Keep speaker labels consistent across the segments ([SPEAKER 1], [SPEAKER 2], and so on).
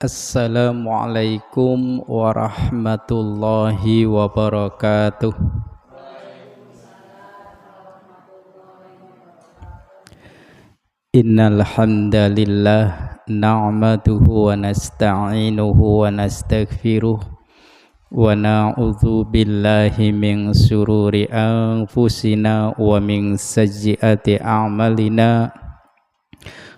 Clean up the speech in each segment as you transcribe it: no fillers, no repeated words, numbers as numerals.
[SPEAKER 1] Assalamualaikum warahmatullahi wabarakatuh. Innal hamdalillah na'maduhu wa nasta'inuhu wa nastaghfiruh wa na'udzu billahi min sururi anfusina wa min sayyiati a'malina.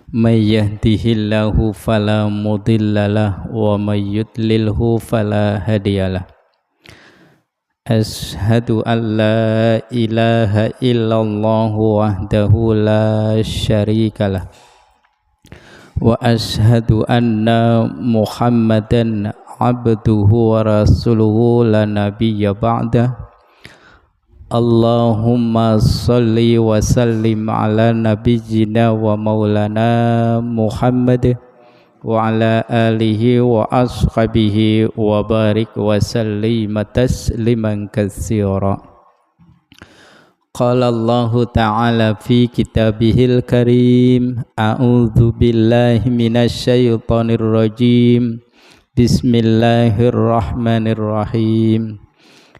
[SPEAKER 1] May yahdihillahu fala mudhillalah wa may yudlilhu fala hadiyalah. Ashhadu an la ilaha illallah wahdahu la syarikalah wa ashhadu anna Muhammadan abduhu wa rasuluhu la nabiyya ba'dah. Allahumma salli wa sallim ala nabiyyina wa maulana Muhammad wa ala alihi wa ashabihi wa barik wa sallim tasliman katsira. Qala Allah ta'ala fi kitabihil karim, a'udzu billahi minasy syaithanir rajim. Bismillahirrahmanirrahim.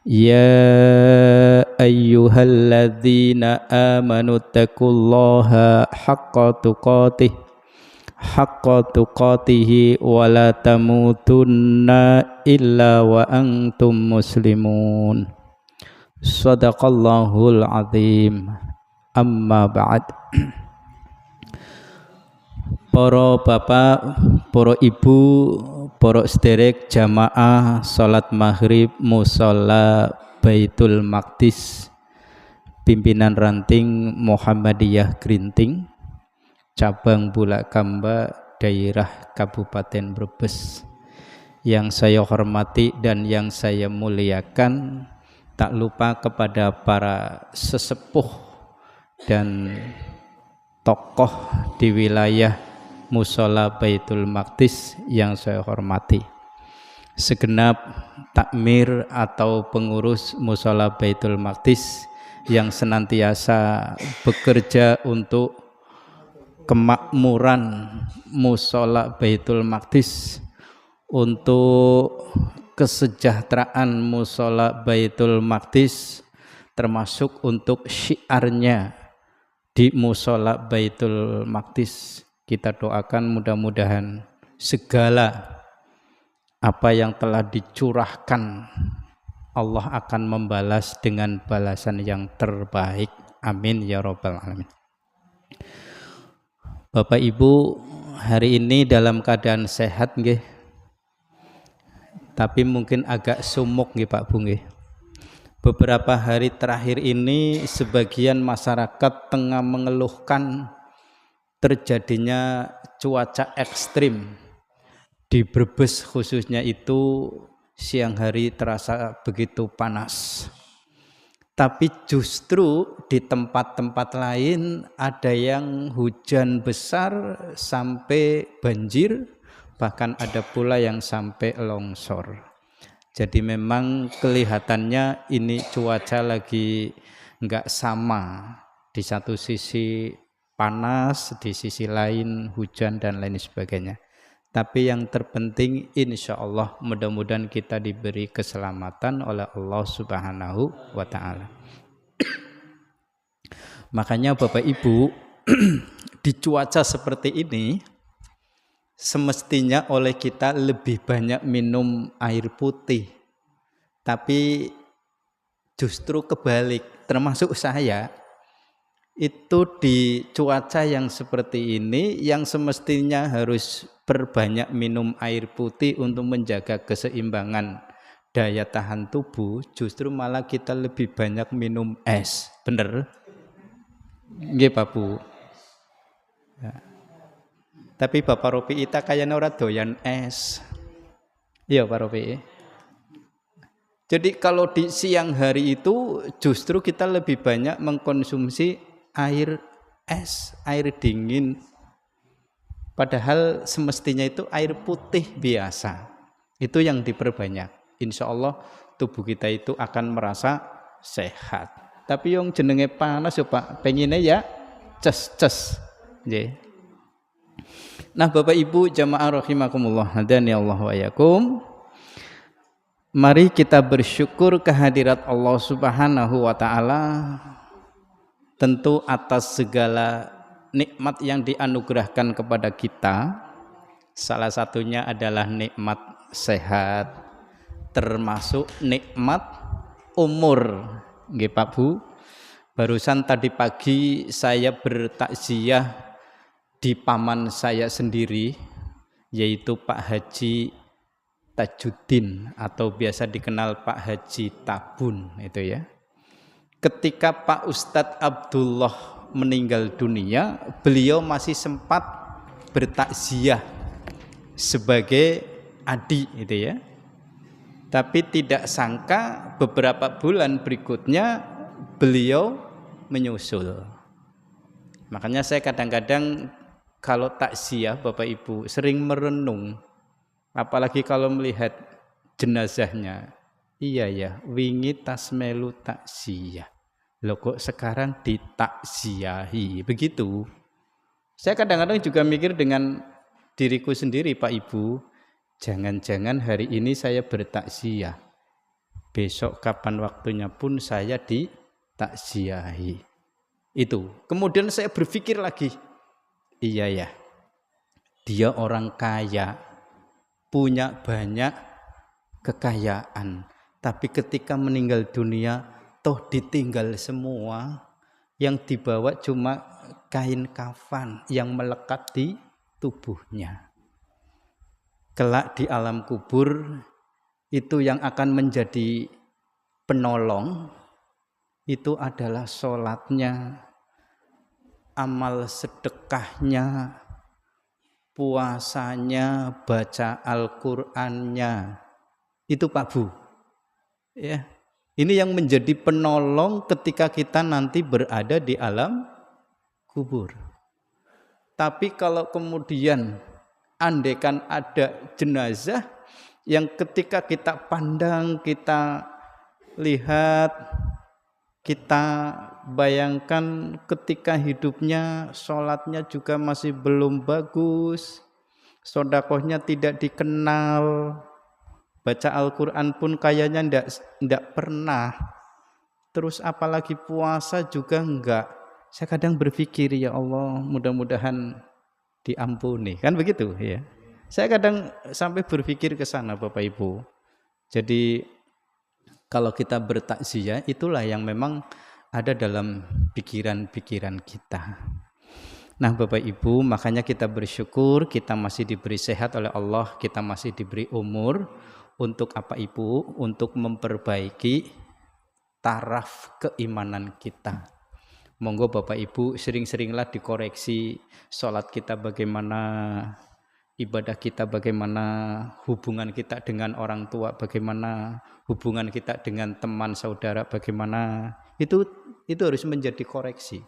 [SPEAKER 1] Ya ayyuhalladzina amanu taqullaha haqqa tuqatihi wa la tamutunna illa wa antum muslimun. Shadaqallahul azim. Amma ba'd. Para bapak, para ibu, para sederek jamaah salat maghrib musala Baitul Maqdis, pimpinan ranting Muhammadiyah Grinting, cabang Bulakamba, daerah Kabupaten Brebes, yang saya hormati dan yang saya muliakan, tak lupa kepada para sesepuh dan tokoh di wilayah Mushola Baitul Maqdis yang saya hormati, segenap takmir atau pengurus Mushola Baitul Maqdis yang senantiasa bekerja untuk kemakmuran Mushola Baitul Maqdis, untuk kesejahteraan Mushola Baitul Maqdis, termasuk untuk syiarnya di Mushola Baitul Maqdis. Kita doakan mudah-mudahan segala apa yang telah dicurahkan Allah akan membalas dengan balasan yang terbaik. Amin ya rabbal alamin. Bapak Ibu, hari ini dalam keadaan sehat nggih. Tapi mungkin agak sumuk nggih Pak Bu nggih. Beberapa hari terakhir ini sebagian masyarakat tengah mengeluhkan terjadinya cuaca ekstrim di Brebes, khususnya itu siang hari terasa begitu panas. Tapi justru di tempat-tempat lain ada yang hujan besar sampai banjir, bahkan ada pula yang sampai longsor. Jadi memang kelihatannya ini cuaca lagi enggak sama. Di satu sisi panas, di sisi lain hujan dan lain sebagainya. Tapi yang terpenting insya Allah mudah-mudahan kita diberi keselamatan oleh Allah Subhanahu wa ta'ala. Makanya Bapak Ibu, di cuaca seperti ini semestinya oleh kita lebih banyak minum air putih. Tapi justru kebalik, termasuk saya, itu di cuaca yang seperti ini yang semestinya harus berbanyak minum air putih untuk menjaga keseimbangan daya tahan tubuh, justru malah kita lebih banyak minum es. Bener? Nggih Pak Bu. Ya. Tapi Bapak Ropi ita kayaknya ora doyan es. Iya Pak Ropi. Jadi kalau di siang hari itu justru kita lebih banyak mengkonsumsi air es, air dingin. Padahal semestinya itu air putih biasa. Itu yang diperbanyak. Insya Allah tubuh kita itu akan merasa sehat. Tapi yang jenenge panas ya Pak, pengennya ya ces-ces. Nah, Bapak Ibu jamaah rahimakumullah, hadani Allah wa yakum. Mari kita bersyukur kehadirat Allah Subhanahu wa taala tentu atas segala nikmat yang dianugerahkan kepada kita. Salah satunya adalah nikmat sehat, termasuk nikmat umur. Nggih Pak Bu. Barusan tadi pagi saya bertakziah di paman saya sendiri, yaitu Pak Haji Tajuddin atau biasa dikenal Pak Haji Tabun itu ya. Ketika Pak Ustadz Abdullah meninggal dunia, beliau masih sempat bertakziah sebagai adik itu ya. Tapi tidak sangka beberapa bulan berikutnya beliau menyusul. Makanya saya kadang-kadang kalau takziah Bapak Ibu sering merenung, apalagi kalau melihat jenazahnya. Iya ya, wingi tas melu takziah. Loh kok sekarang ditakziahi, begitu. Saya kadang-kadang juga mikir dengan diriku sendiri Pak Ibu, jangan-jangan hari ini saya bertakziah, besok kapan waktunya pun saya ditakziahi. Itu. Kemudian saya berpikir lagi, iya ya, dia orang kaya, punya banyak kekayaan, tapi ketika meninggal dunia toh ditinggal semua, yang dibawa cuma kain kafan yang melekat di tubuhnya. Kelak di alam kubur itu yang akan menjadi penolong itu adalah sholatnya, amal sedekahnya, puasanya, baca Al-Qur'annya. Itu Pak Bu. Ya. Ini yang menjadi penolong ketika kita nanti berada di alam kubur. Tapi kalau kemudian andaikan ada jenazah yang ketika kita pandang, kita lihat, kita bayangkan ketika hidupnya sholatnya juga masih belum bagus, sedekahnya tidak dikenal, baca Al-Quran pun kayaknya enggak pernah, terus apalagi puasa juga enggak. Saya kadang berpikir, ya Allah mudah-mudahan diampuni, kan begitu ya. Saya kadang sampai berpikir ke sana Bapak Ibu. Jadi kalau kita bertakziah itulah yang memang ada dalam pikiran-pikiran kita. Nah Bapak Ibu, makanya kita bersyukur kita masih diberi sehat oleh Allah, kita masih diberi umur. Untuk apa Ibu? Untuk memperbaiki taraf keimanan kita. Monggo Bapak Ibu sering-seringlah dikoreksi sholat kita bagaimana, ibadah kita bagaimana, hubungan kita dengan orang tua bagaimana, hubungan kita dengan teman saudara bagaimana. Itu harus menjadi koreksi.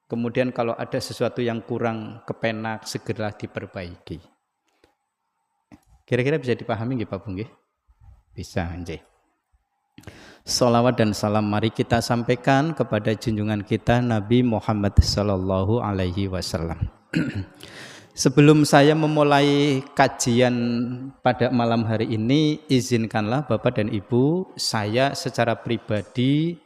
[SPEAKER 1] Kemudian kalau ada sesuatu yang kurang kepenak segera diperbaiki. Kira-kira bisa dipahami nggih Pak Bu nggih? Bisa nggih. Shalawat dan salam mari kita sampaikan kepada junjungan kita Nabi Muhammad sallallahu alaihi wasallam. Sebelum saya memulai kajian pada malam hari ini, izinkanlah Bapak dan Ibu saya secara pribadi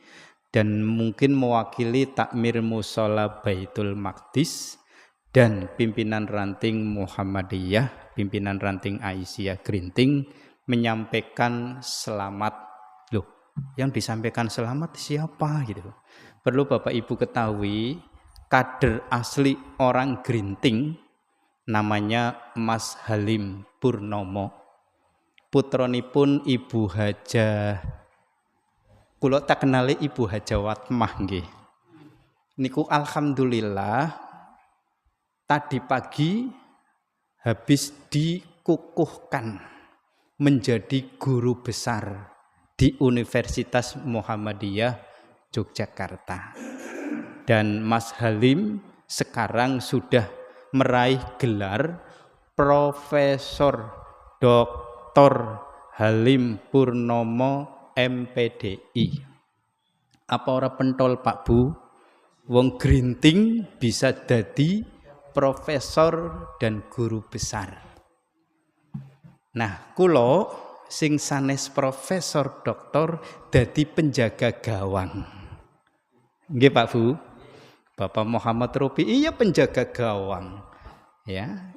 [SPEAKER 1] dan mungkin mewakili takmir mushola Baitul Maqdis dan pimpinan ranting Muhammadiyah, pimpinan ranting Aisyah Grinting menyampaikan selamat. Loh, yang disampaikan selamat siapa gitu? Perlu Bapak Ibu ketahui, kader asli orang Grinting namanya Mas Halim Purnomo. Putronipun Ibu Haja, kula tak kenali Ibu Haja Watmah nggih. Niku alhamdulillah tadi pagi habis dikukuhkan menjadi guru besar di Universitas Muhammadiyah Yogyakarta. Dan Mas Halim sekarang sudah meraih gelar Profesor Dr. Halim Purnomo MPDI. Apa ora pentol Pak Bu? Wong Grinting bisa dadi profesor dan guru besar. Nah, kula sing sanes profesor doktor dadi penjaga gawang. Nggih Pak Bu. Bapak Muhammad Robi iya penjaga gawang. Ya,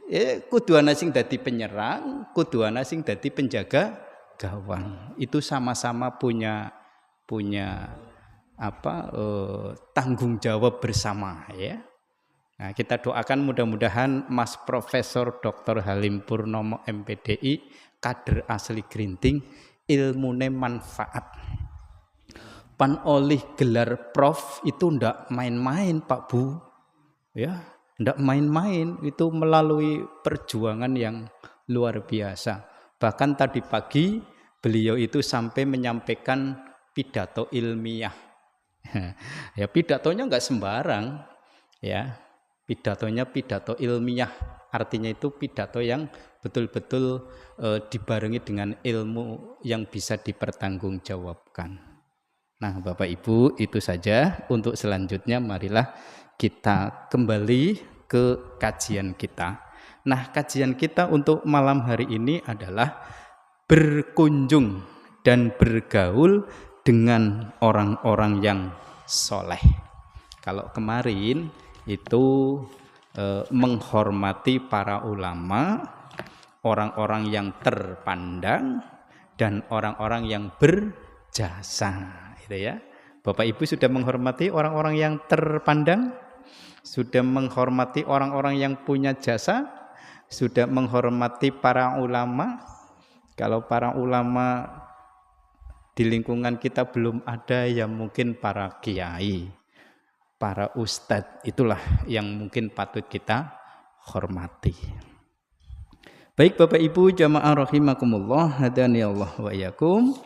[SPEAKER 1] kudu ana sing dadi penyerang, kudu ana sing dadi penjaga gawang. Itu sama-sama punya tanggung jawab bersama ya. Nah, kita doakan mudah-mudahan Mas Profesor Dr. Halim Purnomo MPDI kader asli Grinting ilmune manfaat. Pan oleh gelar prof itu ndak main-main Pak Bu. Ya, ndak main-main, itu melalui perjuangan yang luar biasa. Bahkan tadi pagi beliau itu sampai menyampaikan pidato ilmiah. Ya pidatonya nggak sembarang, ya pidatonya pidato ilmiah. Artinya itu pidato yang betul-betul dibarengi dengan ilmu yang bisa dipertanggungjawabkan. Nah Bapak Ibu itu saja. Untuk selanjutnya marilah kita kembali ke kajian kita. Nah kajian kita untuk malam hari ini adalah berkunjung dan bergaul dengan orang-orang yang soleh. Kalau kemarin itu menghormati para ulama, orang-orang yang terpandang dan orang-orang yang berjasa. Ya. Bapak Ibu sudah menghormati orang-orang yang terpandang, sudah menghormati orang-orang yang punya jasa, sudah menghormati para ulama. Kalau para ulama di lingkungan kita belum ada, ya mungkin para kiai, para ustadz, itulah yang mungkin patut kita hormati. Baik Bapak Ibu jamaah rahimakumullah, hadani Allah wa iyyakum.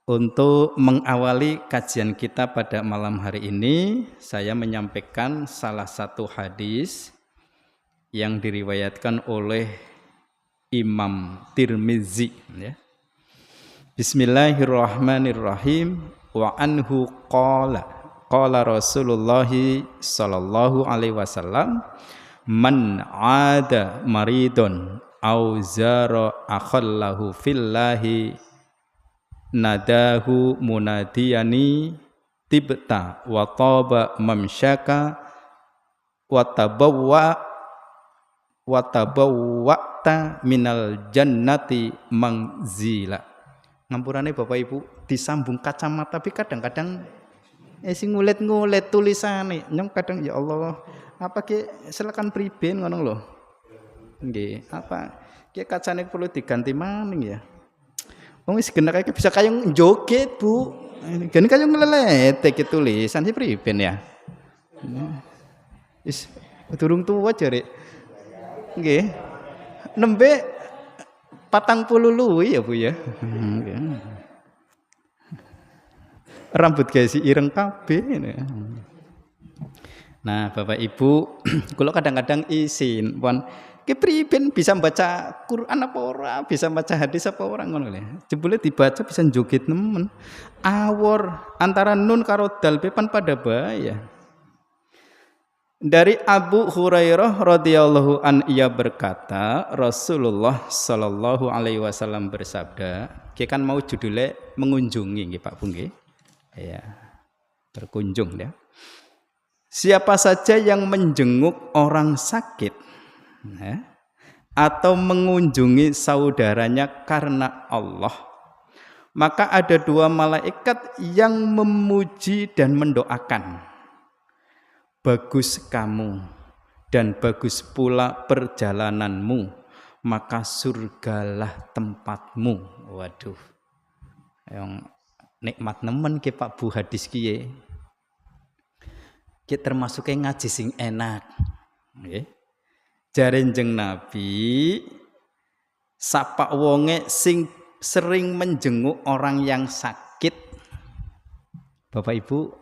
[SPEAKER 1] Untuk mengawali kajian kita pada malam hari ini, saya menyampaikan salah satu hadis yang diriwayatkan oleh Imam Tirmizi. Ya. Bismillahirrahmanirrahim. Wa anhu qala Rasulullah sallallahu alaihi wasallam, man ada maridun au zara akhallahu fillahi nadahu munadiyani tibta wa taba mamsyaka wa tabawwa'ta minal jannati mangzila. Ngampurane Bapak Ibu disambung kacamata, tapi kadang-kadang sing ngulet-ngulet tulisane nyong kadang ya Allah apa ki silakan priben ngono lho. Nggih, apa ki kacane perlu diganti maning ya. Wong wis genake bisa kayong joget, Bu. Gene kayong ngelelet iki tulisan si priben ya. Wis durung tuwa jare. Nggih. Nembe 40 luwi ya, Bu ya. Rambut gawe si ireng kabeh. Nah, Bapak Ibu, kula kadang-kadang isin, pon kepriben bisa baca Quran apa ora, bisa baca hadis apa ora ngono lho. Jebule dibaca bisa joget nemen. Awor antara nun karo dal pepan pada bahaya. Dari Abu Hurairah radhiyallahu an ia berkata, Rasulullah sallallahu alaihi wasallam bersabda, ki kan mau judulnya mengunjungi nggih Pak Bu nggih. Ya. Berkunjung ya. Siapa saja yang menjenguk orang sakit ya, atau mengunjungi saudaranya karena Allah, maka ada 2 malaikat yang memuji dan mendoakan, bagus kamu dan bagus pula perjalananmu, maka surgalah tempatmu. Waduh, yang nikmat nemen ke Pak Bu hadis kiye. Kita termasuk ngaji sing enak. Nggih. Jare njeng Nabi, sapa wonge sing sering menjenguk orang yang sakit. Bapak Ibu,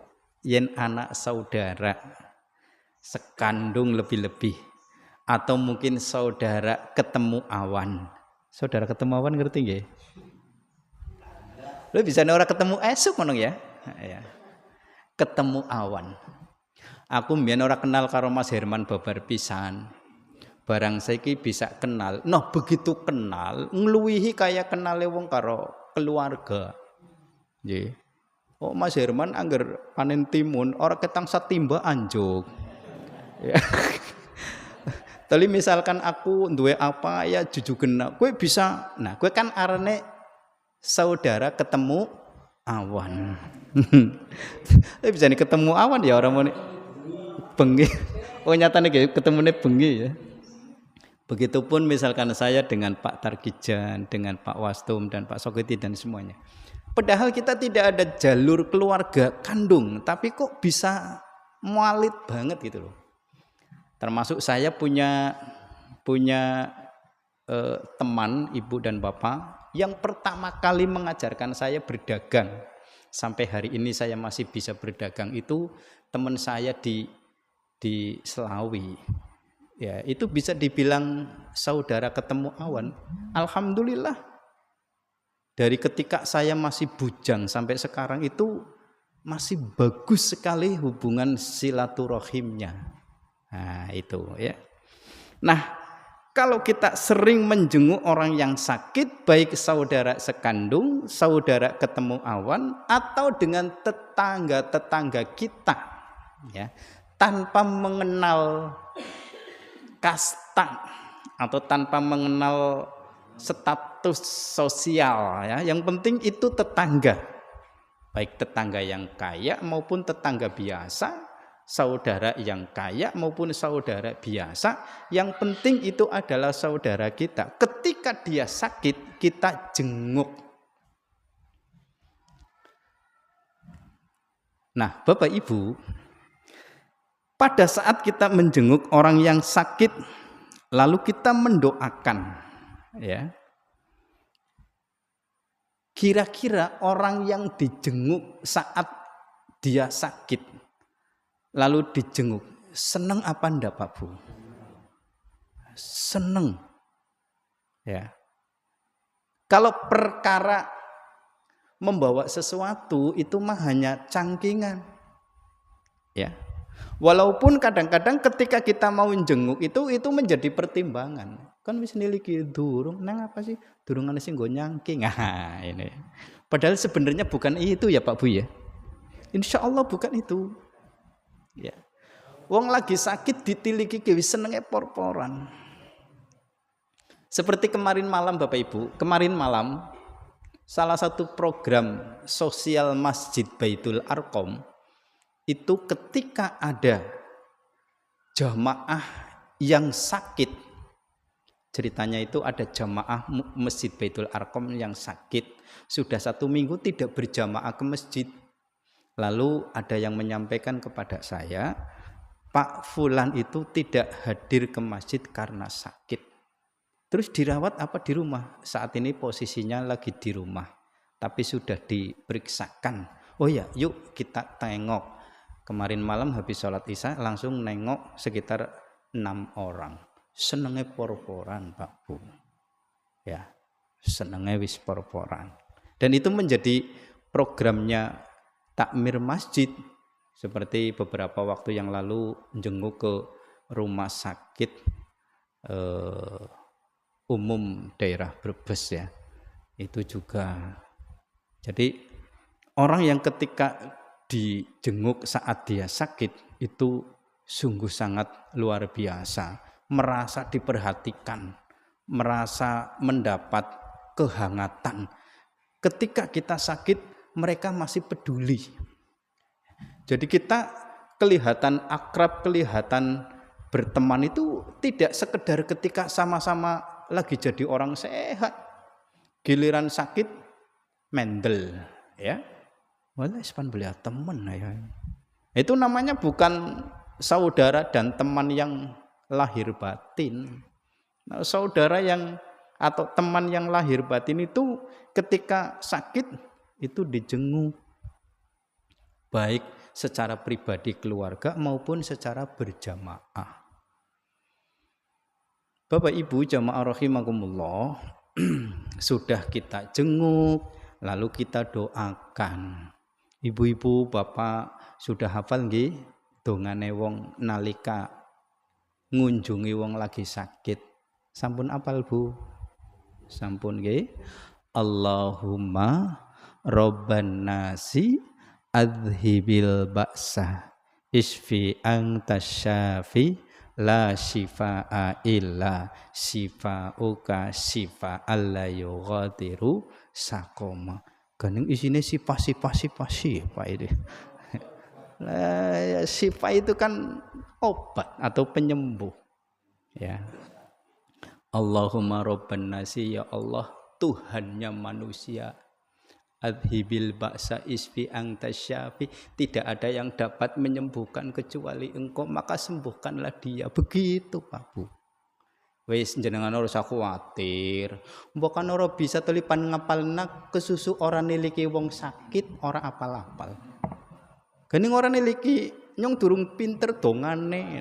[SPEAKER 1] yen anak saudara sekandung lebih-lebih, atau mungkin saudara ketemu awan. Saudara ketemu awan ngerti nggih? Lho bisa ora ketemu esuk ngono ya? Ya. Ketemu awan. Aku mbiyen ora kenal karo Mas Herman babar pisan. Barang saiki bisa kenal. Nah, begitu kenal, ngluwihi kaya kenale wong karo keluarga. Nggih. Oh, Mas Herman angger panen timun ora ketang satimba anjuk. Ya. Tapi misalkan aku duwe apa ya jujugen, kowe bisa. Nah, kowe kan arane saudara ketemu awan. Bisa nih ketemu awan ya orang mau bengi. Oh nyatane ketemune bengi ya. Begitupun misalkan saya dengan Pak Tarkijan, dengan Pak Wastum dan Pak Sokiti dan semuanya. Padahal kita tidak ada jalur keluarga kandung, tapi kok bisa mualit banget gitu loh. Termasuk saya punya teman ibu dan bapak yang pertama kali mengajarkan saya berdagang. Sampai hari ini saya masih bisa berdagang itu teman saya di Selawi. Ya, itu bisa dibilang saudara ketemu awan. Alhamdulillah. Dari ketika saya masih bujang sampai sekarang itu masih bagus sekali hubungan silaturahimnya. Nah, itu ya. Nah, kalau kita sering menjenguk orang yang sakit, baik saudara sekandung, saudara ketemu awan, atau dengan tetangga-tetangga kita, ya, tanpa mengenal kasta atau tanpa mengenal status sosial, ya, yang penting itu tetangga, baik tetangga yang kaya maupun tetangga biasa, saudara yang kaya maupun saudara biasa, yang penting itu adalah saudara kita. Ketika dia sakit, kita jenguk. Nah, Bapak Ibu, pada saat kita menjenguk orang yang sakit, lalu kita mendoakan, ya. Kira-kira orang yang dijenguk saat dia sakit, lalu dijenguk, seneng apa enggak Pak Bu? Seneng. Ya. Kalau perkara membawa sesuatu itu mah hanya cangkingan. Ya. Walaupun kadang-kadang ketika kita mau jenguk itu menjadi pertimbangan. Kan wis niliki durung nang apa sih? Durungane sing nggo nyangking. Ah, ini. Padahal sebenarnya bukan itu ya Pak Bu ya. Insya Allah bukan itu. Ya. Wong lagi sakit ditiliki wis senenge por-poran. Seperti kemarin malam Bapak Ibu, kemarin malam salah satu program sosial Masjid Baitul Arqam itu ketika ada jamaah yang sakit, ceritanya itu ada jamaah Masjid Baitul Arqam yang sakit, sudah 1 minggu tidak berjamaah ke masjid. Lalu ada yang menyampaikan kepada saya, Pak Fulan itu tidak hadir ke masjid karena sakit. Terus dirawat apa di rumah? Saat ini posisinya lagi di rumah, tapi sudah diperiksakan. Oh ya, yuk kita tengok. Kemarin malam habis sholat isya langsung nengok sekitar 6 orang. Senenge por-poran Pak Bu. Ya, senenge wis por-poran. Dan itu menjadi programnya takmir masjid. Seperti beberapa waktu yang lalu jenguk ke rumah sakit umum daerah Brebes ya. Itu juga. Jadi orang yang ketika dijenguk saat dia sakit itu sungguh sangat luar biasa, merasa diperhatikan, merasa mendapat kehangatan. Ketika kita sakit, mereka masih peduli. Jadi kita kelihatan akrab, kelihatan berteman itu tidak sekedar ketika sama-sama lagi jadi orang sehat, giliran sakit mendel, ya. Walah ispan beliau teman ya. Itu namanya bukan saudara dan teman yang lahir batin. Nah, saudara yang atau teman yang lahir batin itu ketika sakit itu dijenguk, baik secara pribadi keluarga maupun secara berjamaah. Bapak Ibu jamaah rahimakumullah, sudah kita jenguk, lalu kita doakan. Ibu-ibu, bapak sudah hafal nggih dongane wong nalika ngunjungi wong lagi sakit. Sampun apal Bu? Sampun nggih. Allahumma robban nasi adhibil ba'sa isfi anta syafi la shifaa illa shifauka shifa'al la yughadiru sakoma. Ganing isine sifat Pak itu. Sifat itu kan obat atau penyembuh. Ya. Allahumma robban nasi, ya Allah Tuhannya manusia. Adhibil ba'sa isfi anta syafi, tidak ada yang dapat menyembuhkan kecuali Engkau, maka sembuhkanlah dia. Begitu Pak Bu. Wis jenengan ora usah kuwatir. Mbokan ora bisa telipan ngapalna kesusu ora niliki wong sakit ora apal-apal. Gening ora niliki nyong durung pinter dongane.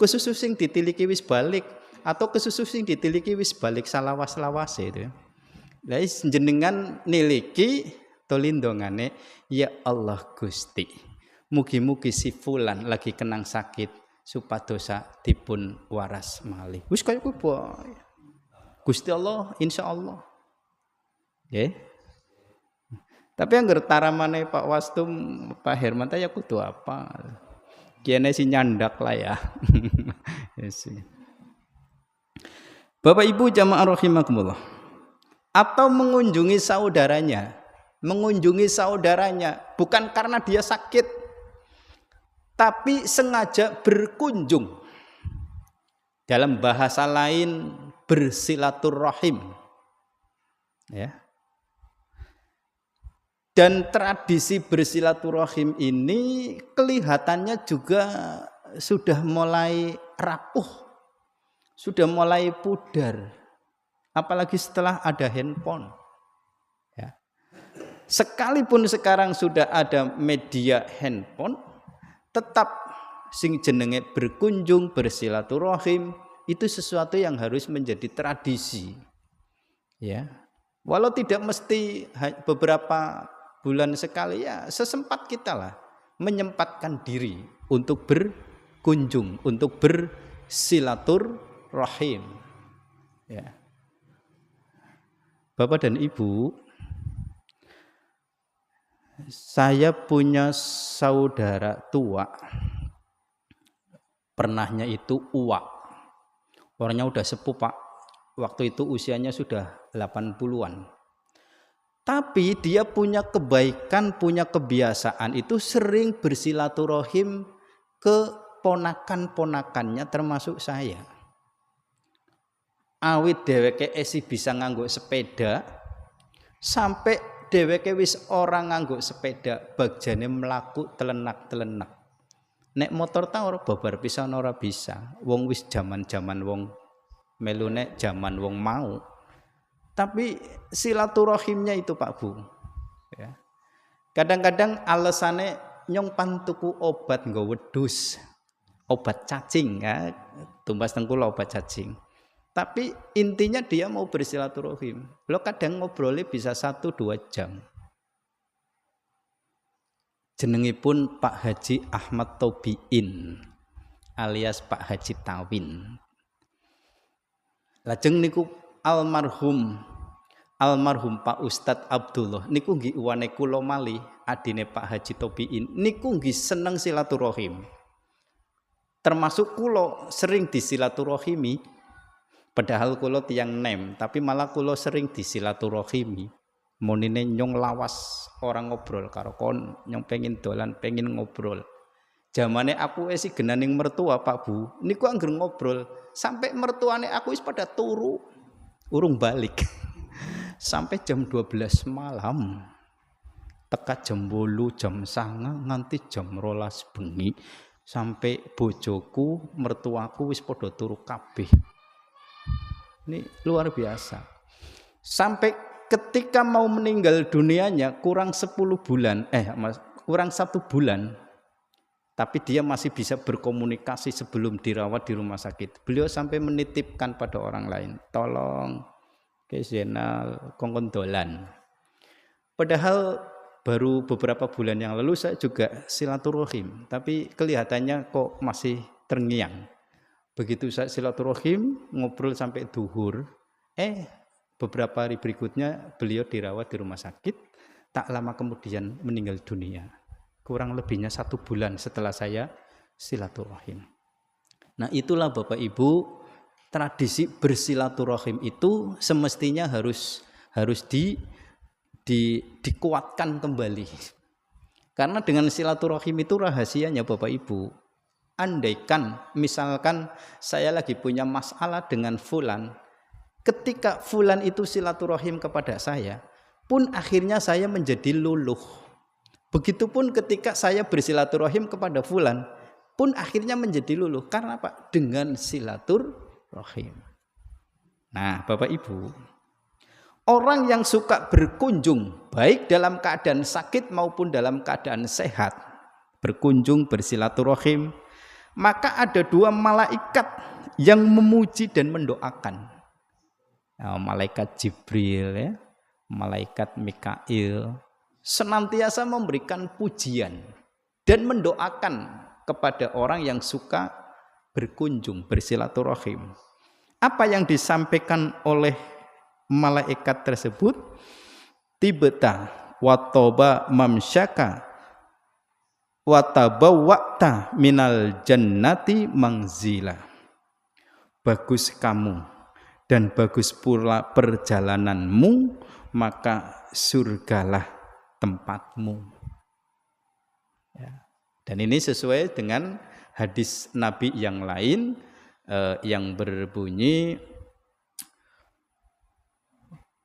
[SPEAKER 1] Kesusu sing ditiliki wis balik atau kesusu sing ditiliki wis balik salawas-lawase itu. Lah jenengan niliki tolindongane, ya Allah Gusti. Mugi-mugi si fulan lagi kenang sakit supadosa dipun waras malih. Wis kaya kuwi bae. Gusti Allah insyaallah. Nggih. Tapi angger taramane Pak Wastum, Pak Herman ya kudu apa? Kene si nyandak lah ya. Yes. Bapak Ibu jamaah rahimakumullah. Atau mengunjungi saudaranya bukan karena dia sakit, tapi sengaja berkunjung. Dalam bahasa lain bersilaturahim, ya. Dan tradisi bersilaturahim ini kelihatannya juga sudah mulai rapuh, sudah mulai pudar. Apalagi setelah ada handphone. Ya. Sekalipun sekarang sudah ada media handphone, tetap sing jenenge berkunjung, bersilaturahim itu sesuatu yang harus menjadi tradisi. Ya. Walau tidak mesti beberapa bulan sekali, ya sesempat kita lah menyempatkan diri untuk berkunjung, untuk bersilaturahim. Ya. Bapak dan Ibu, saya punya saudara tua, pernahnya itu Uwak. Orangnya udah sepuh Pak, waktu itu usianya sudah 80-an. Tapi dia punya kebaikan, punya kebiasaan itu sering bersilaturahim ke ponakan-ponakannya termasuk saya. Awit dheweke esi bisa nganggo sepeda, sampai dheweke wis ora nganggo sepeda, bagjane mlaku telenak-telenak. Nek motor ta ora babar pisan ora bisa. Wong wis jaman-jaman wong melune jaman wong mau. Tapi silaturahimnya itu Pak Bu. Ya. Kadang-kadang alasannya nyong pantuku obat nggo wedhus, obat cacing ya, tumbas tengkula obat cacing. Tapi intinya dia mau bersilaturahim. Lo kadang ngobrolnya bisa 1-2 jam. Jenengipun Pak Haji Ahmad Tobiin alias Pak Haji Tawin. Lajeng niku almarhum Pak Ustadz Abdullah niku nggih uwane kula malih adine Pak Haji Tobiin niku nggih seneng silaturahim. Termasuk kula sering disilaturahimi. Padahal kulo tiyang nem, tapi malah kulo sering disilaturahimi. Monine nyong lawas orang ngobrol karo kon, nyong pengen dolan, pengen ngobrol. Zamane aku esi genaning mertua Pak Bu, niku angger ngobrol sampai mertuane aku wis pada turu, urung balik. Sampai jam 12 malam. Tekat jam 8, jam 9 nganti jam 12 bengi sampai bojoku, mertuaku wis pada turu kabeh. Ini luar biasa. Sampai ketika mau meninggal dunianya kurang 10 bulan, kurang 1 bulan. Tapi dia masih bisa berkomunikasi sebelum dirawat di rumah sakit. Beliau sampai menitipkan pada orang lain, tolong ke Zainal kongkon dolan. Padahal baru beberapa bulan yang lalu saya juga silaturahim, tapi kelihatannya kok masih terngiang. Begitu saya silaturahim, ngobrol sampai duhur, beberapa hari berikutnya beliau dirawat di rumah sakit, tak lama kemudian meninggal dunia. Kurang lebihnya 1 bulan setelah saya silaturahim. Nah itulah Bapak Ibu, tradisi bersilaturahim itu semestinya harus dikuatkan kembali. Karena dengan silaturahim itu rahasianya Bapak Ibu. Andaikan misalkan saya lagi punya masalah dengan fulan, ketika fulan itu silaturahim kepada saya, pun akhirnya saya menjadi luluh. Begitupun ketika saya bersilaturahim kepada fulan, pun akhirnya menjadi luluh. Karena apa? Dengan silaturahim. Nah, Bapak Ibu, orang yang suka berkunjung, baik dalam keadaan sakit maupun dalam keadaan sehat, berkunjung bersilaturahim, maka ada 2 malaikat yang memuji dan mendoakan. Nah, malaikat Jibril ya, malaikat Mikail senantiasa memberikan pujian dan mendoakan kepada orang yang suka berkunjung bersilaturahim. Apa yang disampaikan oleh malaikat tersebut? Tibta wa toba mamsyaka wa tabawwa'ta minal jannati mangzila. Bagus kamu dan bagus pula perjalananmu, maka surgalah tempatmu. Ya. Dan ini sesuai dengan hadis Nabi yang lain yang berbunyi,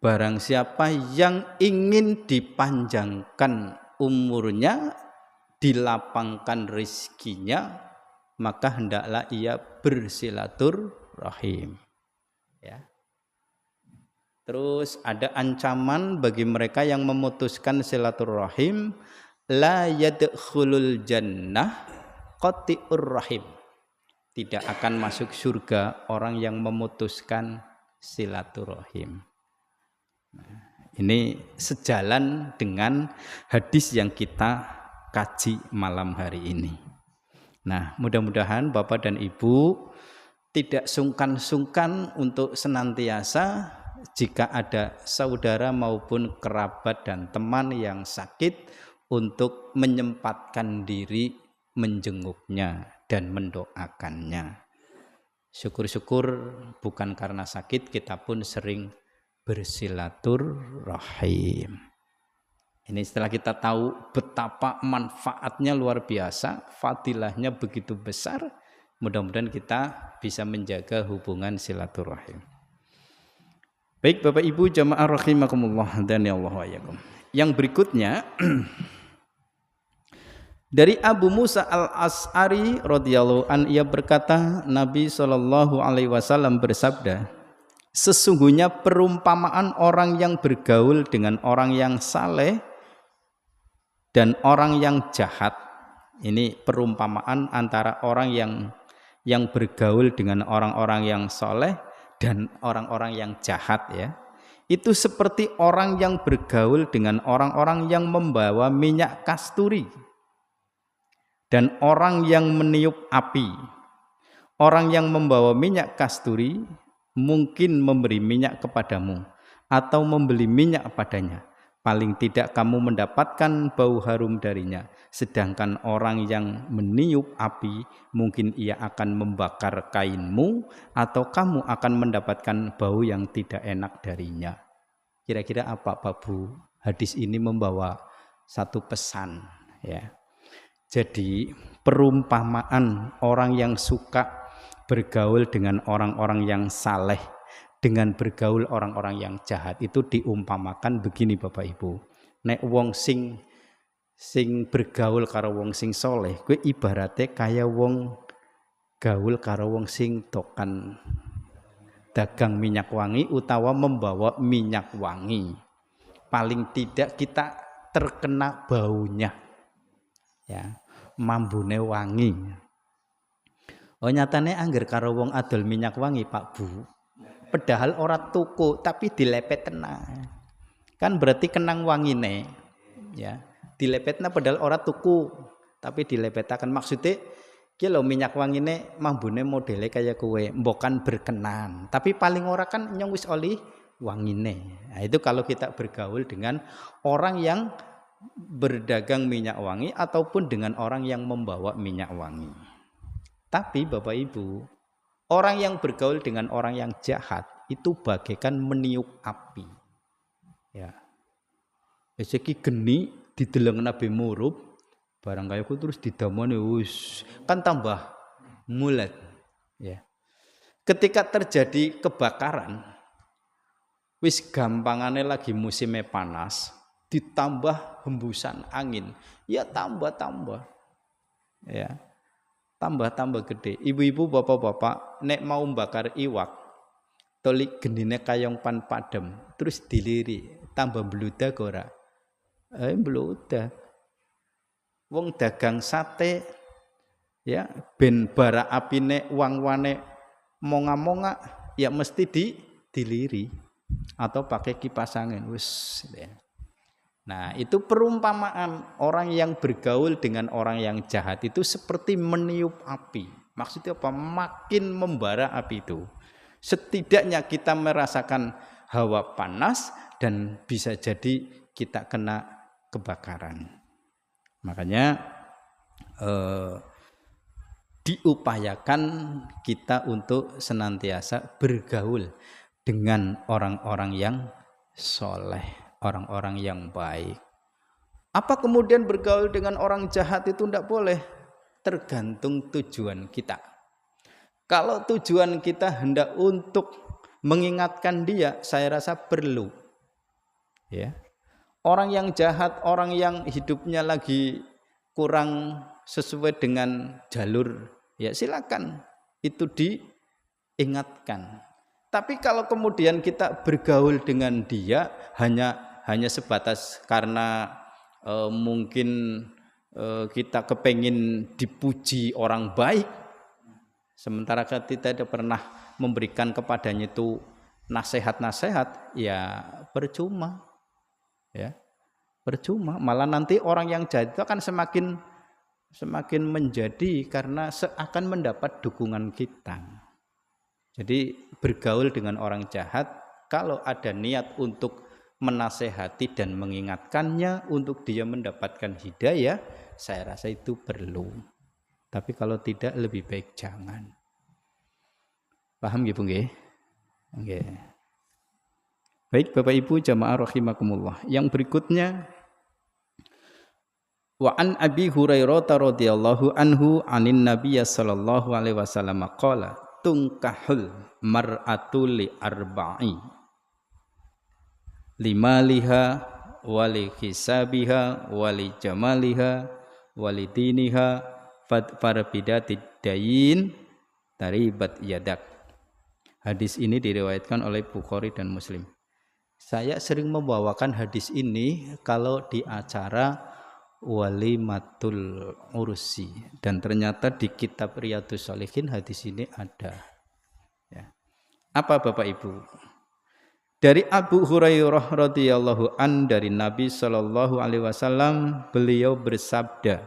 [SPEAKER 1] barang siapa yang ingin dipanjangkan umurnya, dilapangkan rezekinya, maka hendaklah ia bersilaturahim. Ya. Terus ada ancaman bagi mereka yang memutuskan silaturahim, la yadkhulul jannah qati'ur rahim. Tidak akan masuk surga orang yang memutuskan silaturahim. Nah, ini sejalan dengan hadis yang kita kaji malam hari ini. Nah, mudah-mudahan Bapak dan Ibu tidak sungkan-sungkan untuk senantiasa jika ada saudara maupun kerabat dan teman yang sakit untuk menyempatkan diri menjenguknya dan mendoakannya. Syukur-syukur bukan karena sakit kita pun sering bersilaturahim. Ini setelah kita tahu betapa manfaatnya luar biasa, fadilahnya begitu besar, mudah-mudahan kita bisa menjaga hubungan silaturahim. Baik Bapak Ibu jamaah rahimakumullah dan ya Allah wa iyyakum. Yang berikutnya dari Abu Musa al-Asy'ari radhiyallahu an, ia berkata, Nabi SAW bersabda, sesungguhnya perumpamaan orang yang bergaul dengan orang yang saleh dan orang yang jahat. Ini perumpamaan antara orang yang bergaul dengan orang-orang yang soleh dan orang-orang yang jahat ya. Itu seperti orang yang bergaul dengan orang-orang yang membawa minyak kasturi dan orang yang meniup api. Orang yang membawa minyak kasturi mungkin memberi minyak kepadamu atau membeli minyak padanya. Paling tidak kamu mendapatkan bau harum darinya. Sedangkan orang yang meniup api, mungkin ia akan membakar kainmu, atau kamu akan mendapatkan bau yang tidak enak darinya. Kira-kira apa Pak Bu? Hadis ini membawa satu pesan. Ya. Jadi perumpamaan orang yang suka bergaul dengan orang-orang yang saleh, dengan bergaul orang-orang yang jahat itu diumpamakan begini Bapak Ibu. Nek wong sing bergaul karo wong sing soleh, kuwi ibaratnya kaya wong gaul karo wong sing tokan dagang minyak wangi utawa membawa minyak wangi. Paling tidak kita terkena baunya. Ya, mambune wangi. Oh nyatane angger karo wong adol minyak wangi Pak Bu. Padahal ora tuku tapi dilepet tenang. Kan berarti kenang wangine. ya. Dilepetna padahal ora tuku, tapi dilepetaken maksudnya ki lho minyak wangine mambune modele kaya kowe, mbokan berkenan. Tapi paling ora kan nyong wis oli wangine. Nah, itu kalau kita bergaul dengan orang yang berdagang minyak wangi ataupun dengan orang yang membawa minyak wangi. Tapi Bapak Ibu, orang yang bergaul dengan orang yang jahat itu bagaikan meniup api. Ya. Eseki geni dideleng Nabi Murub, barang kaya ku terus didamoni wis kan tambah mulet. Ya. Ketika terjadi kebakaran, wis gampangane lagi musimnya panas, ditambah hembusan angin, ya tambah-tambah. Ya. Tambah-tambah gede. Ibu-ibu, bapak-bapak, nek mau bakar iwak, tolik genine kayong pan padem, terus diliri, tambah bludak ora? Bludak. Wong dagang sate, ya ben bara apine wang-wane monga-monga, ya mesti diliri atau pakai kipas angin, wis. Ya. Nah, itu perumpamaan orang yang bergaul dengan orang yang jahat itu seperti meniup api. Maksudnya apa? Makin membara api itu. Setidaknya kita merasakan hawa panas dan bisa jadi kita kena kebakaran. Makanya diupayakan kita untuk senantiasa bergaul dengan orang-orang yang soleh, orang-orang yang baik. Apa kemudian bergaul dengan orang jahat itu tidak boleh? Tergantung tujuan kita. Kalau tujuan kita hendak untuk mengingatkan dia, saya rasa perlu. Ya. Orang yang jahat, orang yang hidupnya lagi kurang sesuai dengan jalur, ya silakan itu diingatkan. Tapi kalau kemudian kita bergaul dengan dia hanya sebatas karena mungkin kita kepengin dipuji orang baik, sementara kita tidak pernah memberikan kepadanya itu nasihat-nasihat, ya percuma. Ya, percuma. Malah nanti orang yang jahat itu akan semakin menjadi karena akan mendapat dukungan kita. Jadi bergaul dengan orang jahat kalau ada niat untuk menasehati dan mengingatkannya untuk dia mendapatkan hidayah, saya rasa itu perlu. Tapi kalau tidak lebih baik jangan. Paham nggih, Bu nggih? Nggih. Baik Bapak Ibu jamaah rahimakumullah. Yang berikutnya wa an Abi Hurairah radhiyallahu anhu anin Nabiy sallallahu alaihi wasallam qala tunkahul mar'atu li arba'i limaliha wali hisabiha wali jamaliha wali diniha farbidatid dayin taribat yadak. Hadis ini diriwayatkan oleh Bukhari dan Muslim. Saya sering membawakan hadis ini kalau di acara walimatul ursi, dan ternyata di kitab Riyadhus Shalihin hadis ini ada. Ya. Apa Bapak Ibu? Dari Abu Hurairah radhiyallahu an dari Nabi Shallallahu alaihi wasallam, beliau bersabda.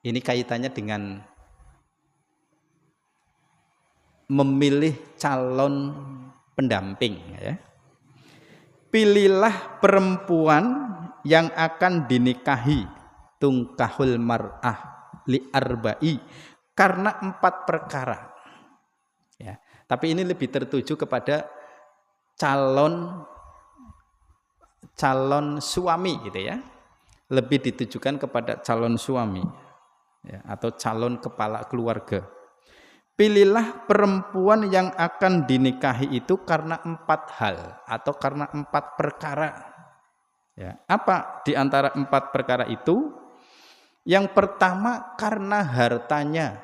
[SPEAKER 1] Ini kaitannya dengan memilih calon pendamping, ya. Pilihlah perempuan yang akan dinikahi, tungkahul mar'ah li arba'i, karena 4 perkara. Ya, tapi ini lebih tertuju kepada calon suami gitu ya. Lebih ditujukan kepada calon suami, ya, atau calon kepala keluarga. Pilihlah perempuan yang akan dinikahi itu karena 4 hal atau karena 4 perkara. Ya, apa di antara 4 perkara itu? Yang pertama karena hartanya.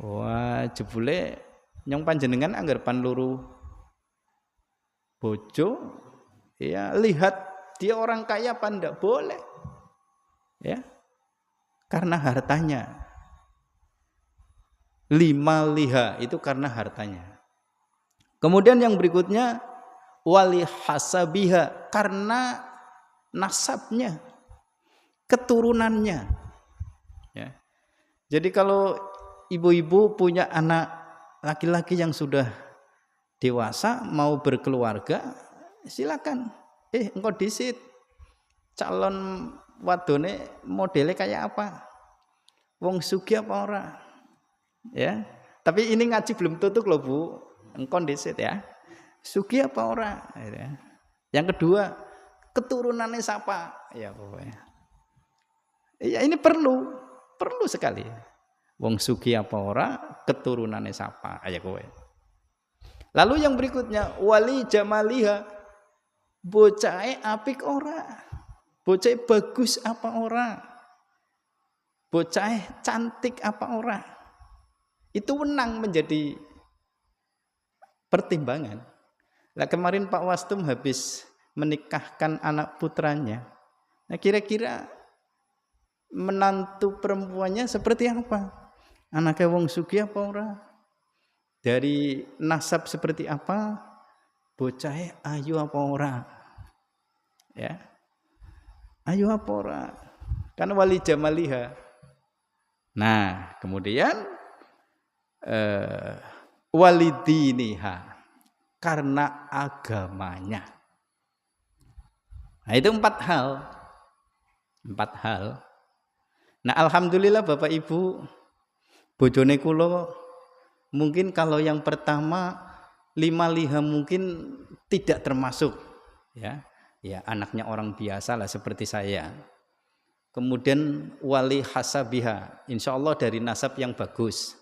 [SPEAKER 1] Wah, jebule nyong panjenengan anggapan luru bojo, ya lihat dia orang kaya apa ndak boleh. Ya. Karena hartanya. 5 liha itu karena hartanya. Kemudian yang berikutnya wali hasabiha, karena nasabnya, keturunannya. Ya. Jadi kalau ibu-ibu punya anak laki-laki yang sudah dewasa mau berkeluarga, silakan. Engkau disit calon wadone modelnya kayak apa? Wong sugih apa ora? Ya. Tapi ini ngaji belum tutup loh Bu. Engkau disit ya. Sugih apa ora? Ya. Yang kedua, keturunannya siapa? Ya pokoknya. Ya ini perlu sekali. Wong sugih apa ora, keturunannya siapa? Ya kowe. Lalu yang berikutnya, wali jamaliha, bocahe apik ora? Bocahe bagus apa ora? Bocahe cantik apa ora? Itu wenang menjadi pertimbangan. Nah, kemarin Pak Wastum habis menikahkan anak putranya. Nah, kira-kira menantu perempuannya seperti apa? Anaknya wong sugih apa ora? Dari nasab seperti apa? Bocahnya ayu apa ora? Ya. Ayu apa ora? Kan wali jamaliha. Nah, kemudian walidiniha, karena agamanya. Nah, itu 4 hal. 4 hal. Nah, alhamdulillah Bapak Ibu, bojone kula mungkin kalau yang pertama 5 liha mungkin tidak termasuk, ya anaknya orang biasa lah seperti saya. Kemudian wali hasabiha, insya Allah dari nasab yang bagus.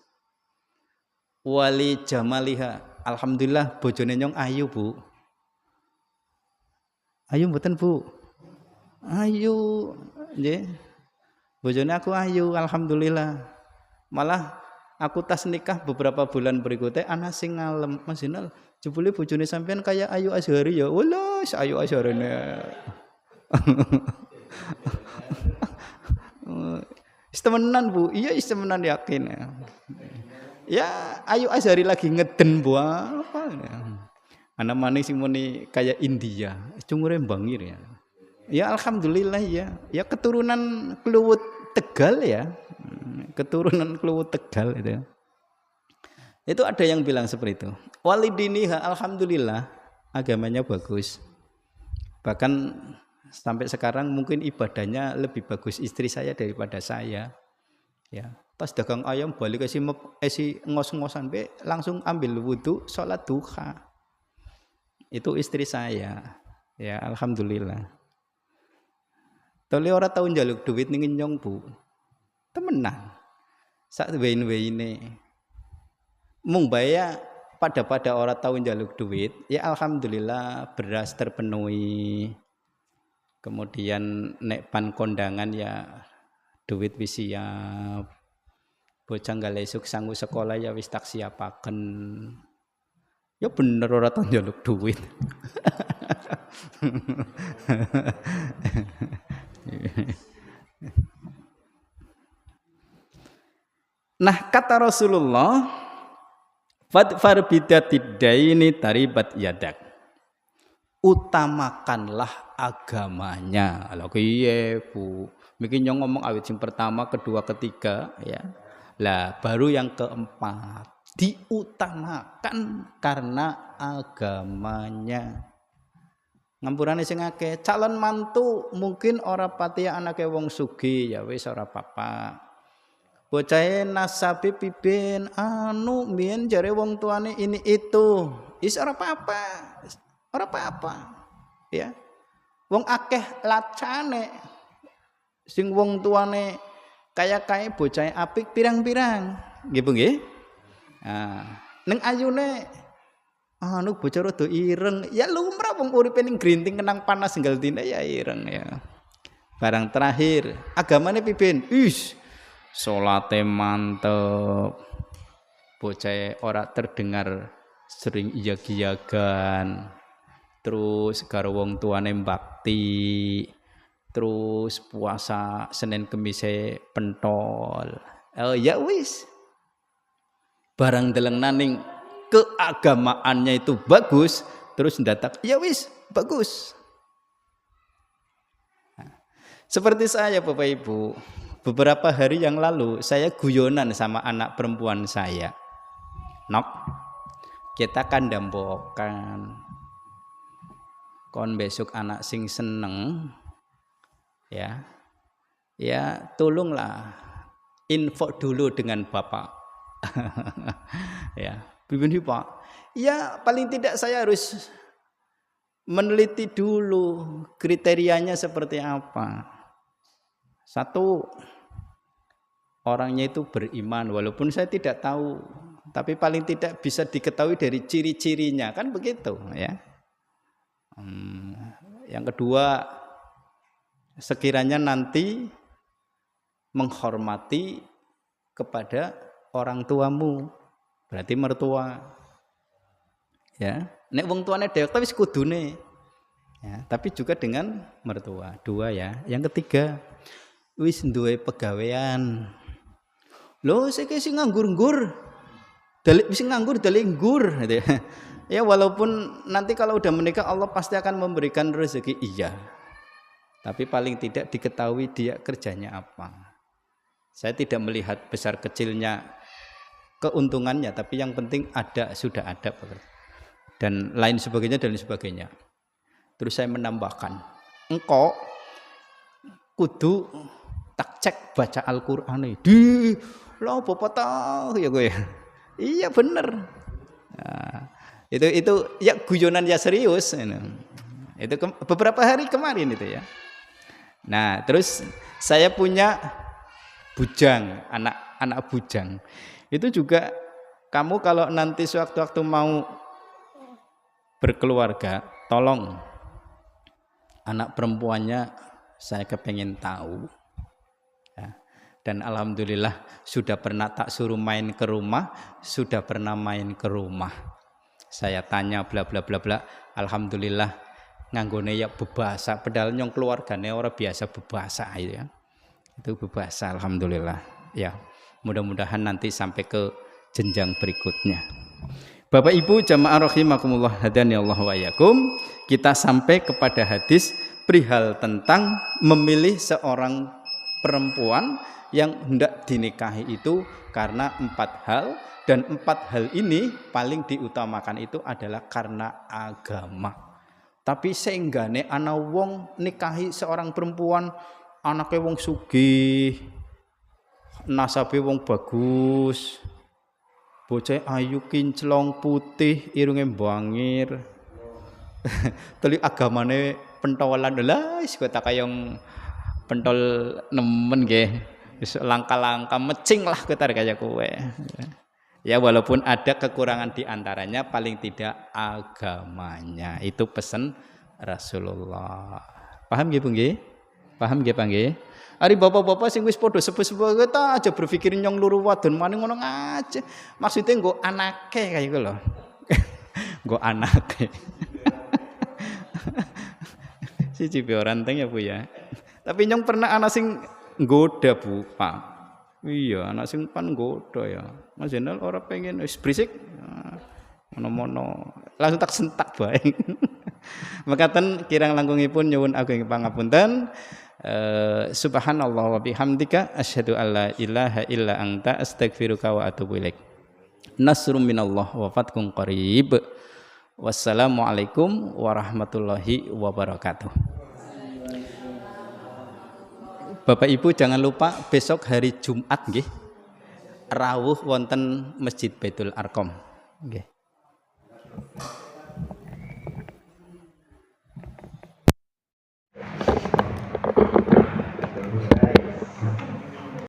[SPEAKER 1] Wali jamaliha, alhamdulillah bojone nyong ayu Bu. Ayu mboten Bu? Ayu, nggih. Bojone aku ayu, alhamdulillah. Malah aku tas nikah beberapa bulan berikutnya anak sing ngalem, Mas Jinal, jebule bojone sampean kayak Ayu Azhari ya. Walah, Ayu Azharine. Istemenan Bu, iya istemenan yakin. Ya Ayu Azhari lagi ngeden Bu apa. Anak manis sing muni kayak India, cungure bangir ya. Ya alhamdulillah ya. Ya keturunan Kluwut Tegal ya. Keturunan Kluwut Tegal itu. Itu ada yang bilang seperti itu. Walidiniha, alhamdulillah agamanya bagus. Bahkan sampai sekarang mungkin ibadahnya lebih bagus istri saya daripada saya. Ya, pas dagang ayam balik si ngos-ngosan be langsung ambil wudu sholat duha. Itu istri saya. Ya, alhamdulillah. Tole ora tau njaluk duit ning nyong Bu. Temenan. Sak wae-waene. Mung baya pada ora tau njaluk duit, ya alhamdulillah beras terpenuhi. Kemudian nek pan kondangan ya duit wis siap. Bocah galesuk sanggu sekolah ya wis tak siapaken. Ya bener ora tau njaluk duit. Nah, kata Rasulullah, fadfar bidatid daini taribat yadak. Utamakanlah agamanya. Lha piye, Bu? Mungkin yang ngomong awit sing pertama, kedua, ketiga ya. Lah baru yang keempat, diutamakan karena agamanya. Ngampurane sing akeh, calon mantu mungkin ora pati anake wong sugih ya wis ora apa-apa. Bocahe nasabe piben anu mbiyen jare wong tuane ini itu. Is ora apa-apa. Ora apa-apa. Ya. Wong akeh lacane. Sing wong tuane kaya-kaya bocahe apik pirang-pirang. Nggih Bu nggih? Nah, ning ayune anu bocah rada ireng. Ya lumrah wong uripe ning grinting kenang panas enggal dina ya ireng ya. Barang terakhir, agamane piben? Salate mantep. Bocah ora terdengar sering iyag-iyagan. Terus karo wong tuane bakti. Terus puasa Senin Kemise pentol. Ya wis. Barang delengna ning keagamaannya itu bagus, terus ndatak ya wis bagus. Seperti saya Bapak Ibu, beberapa hari yang lalu saya guyonan sama anak perempuan saya. Nok, kita kan dambokan. Kon besok anak sing seneng, ya tolonglah info dulu dengan Bapak. Ya, Bibin Pak. Ya paling tidak saya harus meneliti dulu kriterianya seperti apa. Satu, orangnya itu beriman, walaupun saya tidak tahu, tapi paling tidak bisa diketahui dari ciri-cirinya, kan begitu ya. Yang kedua, sekiranya nanti menghormati kepada orang tuamu, berarti mertua. Ya, nek wong tuane dewek tapi sekudune. Ya, tapi juga dengan mertua. Dua ya. Yang ketiga, wis duwe pegawean. Lho, sik sing nganggur-nggur. Dalek wis nganggur dalek nggur gitu ya. Ya walaupun nanti kalau udah menikah Allah pasti akan memberikan rezeki, iya. Tapi paling tidak diketahui dia kerjanya apa. Saya tidak melihat besar kecilnya keuntungannya, tapi yang penting sudah ada dan lain sebagainya. Terus saya menambahkan, engkau kudu tak cek baca Al-Qur'an di lo apa tahu ya gue. Iya bener. Nah, itu ya guyonan ya serius. Itu beberapa hari kemarin itu ya. Nah terus saya punya bujang, anak bujang. Itu juga kamu kalau nanti sewaktu-waktu mau berkeluarga, tolong anak perempuannya saya kepengen tahu. Ya. Dan alhamdulillah sudah pernah tak suruh main ke rumah, sudah pernah main ke rumah. Saya tanya bla bla bla bla, alhamdulillah nganggone ya bebasa, padahal nyong keluargane orang biasa bebasa ya. Itu bebasa alhamdulillah. Ya, mudah-mudahan nanti sampai ke jenjang berikutnya. Bapak Ibu jamaah rahimakumullah hadani Allah wa yakum, kita sampai kepada hadis perihal tentang memilih seorang perempuan yang hendak dinikahi itu karena 4 hal, dan 4 hal ini paling diutamakan itu adalah karena agama. Tapi seenggane ana wong nikahi seorang perempuan anake wong sugih, nasabe wong bagus, bocah ayu kinclong putih, irunge bangir. Teli agamane pentolan lah wis kok tak kayong pentol nemen nggih. Wis langka-langka mecing lah ketar kaya kowe. Ya walaupun ada kekurangan di antaranya, paling tidak agamanya. Itu pesan Rasulullah. Paham nggih Bu nggih? Paham nggih Pak nggih? Ari bapak-bapak sing wis padha sepuh-sepuh kita aja berpikir nyong luru wadon maning ngono aja. Maksudnya nggo anake kaya iku lho. Nggo anake. Siji be ranteng ya Bu ya. Tapi nyong pernah anak sing nggoda Bu, Pak. Iya, anak sing pan nggoda ya. Mas Jenal ora pengen wis berisik. Mono-mono langsung tak sentak bae. Mekaten kirang langkungipun nyuwun ageng pangapunten. Subhanallah wa bihamdika asyhadu alla ilaha illa anta astaghfiruka wa atubu ilaik. Nasrun minallah wa fathun qarib. Wassalamualaikum warahmatullahi wabarakatuh. Bapak Ibu jangan lupa besok hari Jumat nggih, rawuh wonten Masjid Baitul Arqam nggih.